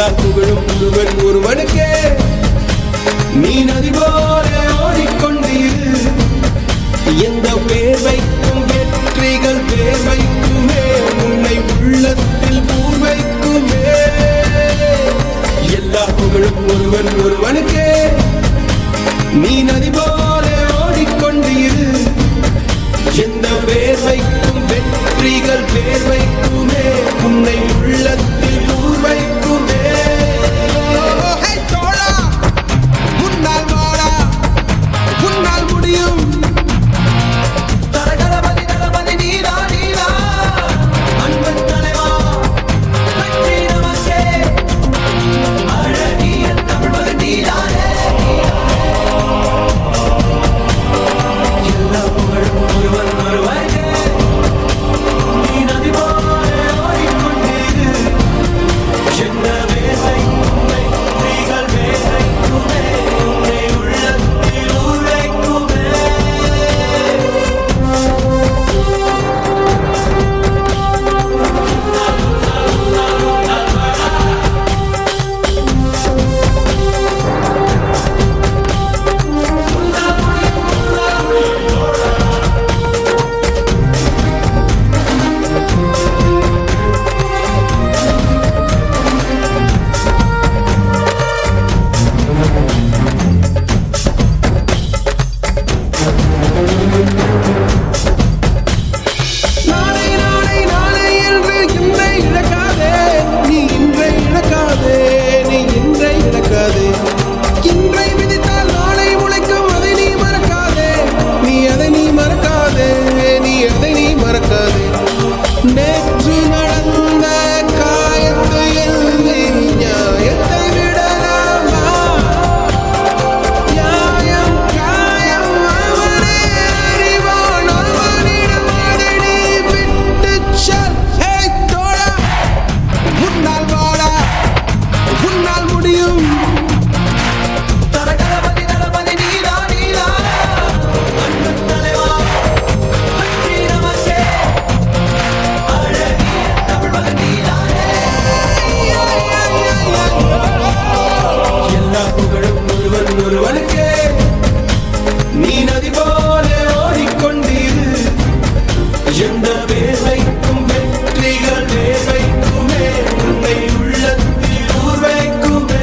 எல்லா புகழும் ஒருவன் ஒருவனுக்கே. நீ நதி போல ஓடிக்கொண்டீர், எந்த வேர்வைக்கும் வெற்றிகள் வேர்வைக்குமே, உன்னை உள்ளத்தில் பூர்வைக்குமே. எல்லா புகழும் ஒருவன் ஒருவனுக்கே. நீ நதி போல ஓடிக்கொண்டீர், எந்த வேர்வைக்கும் வெற்றிகள் வேர்வைக்குமே, உன்னை உள்ளத்தில் பூர்வைக்குமே. முன்னால் வாடா, முன்னால் முடியும். தரகரபதி தளபதி நீரா நீரா, அன்பன் தலைவா வெற்றி நமக்கே. அழகிய தமிழ்மகன் நீதானே. எல்லா புகழும் ஒருவன் ஒருவனுக்கே. நீ நதி போல ஓடிக்கொண்டீர், எந்த வேர்வைக்கும் வெற்றிகள் வேர்வைக்குமே, உன்னை உள்ளத்தில் ஊர்வைக்குமே. நாளை நாளை நாளை என்று இன்றை இழக்காதே, நீ இன்றை இழக்காதே, நீ இன்றை இழக்காதே. இன்றை விதித்தால் நாளை உழைக்கும், அதை நீ மறக்காதே, நீ அதை நீ மறக்காதே, நீ அதை நீ மறக்காதே. நேற்று நடந்த காயத்தை எழுதி நியாயத்தை விடலாமா? நியாயம் காயம் அவனே அறிவான், அவனிடம் அதை நீ விட்டுச் செல். ஹே தோழா, முன்னால் வாடா, முன்னால் முடியும். தரகரபதி தளபதி நீரா நீரா, அன்பன் தலைவா வெற்றி நமக்கே. அழகிய தமிழ்மகன் நீதானே. எல்லா புகழும் ஒருவன் ஒருவனுக்கே. நீ நதி போல ஓடிக்கொண்டீர், எந்த வேர்வைக்கும் வெற்றிகள் வேர்வைக்குமே, உன்னை உள்ளத்தில் ஊர்வைக்குமே.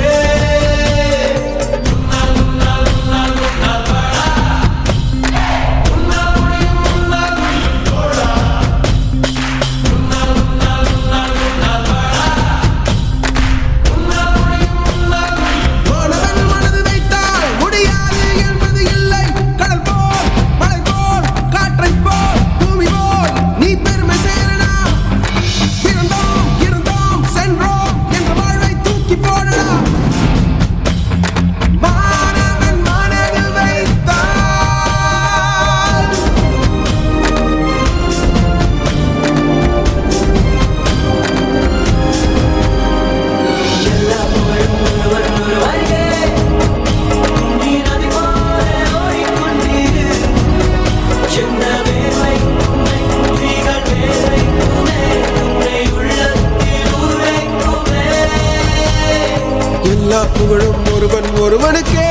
மாணவன் மனது வைத்தால் முடியாது என்பது இல்லை. கடல் போல், மலை போல், காற்றைப் போல், பூமி போல் நீ பெருமை சேரடா. பிறந்தோம், இருந்தோம், சென்றோம் என்ற வாழ்வை தூக்கி போடடா. மாணவன் மனதில் வைத்தால் எல்லா புகழும் ஒருவன் ஒருவனுக்கே. நீ நதி போல ஓடிக்கொண்டீர், எந்த வேர்வைக்கும் வெற்றிகள் வேர்வைக்குமே, உன்னை உள்ளத்தில் ஊர்வைக்குமே. எல்லா புகழும் ஒருவன் ஒருவனுக்கே.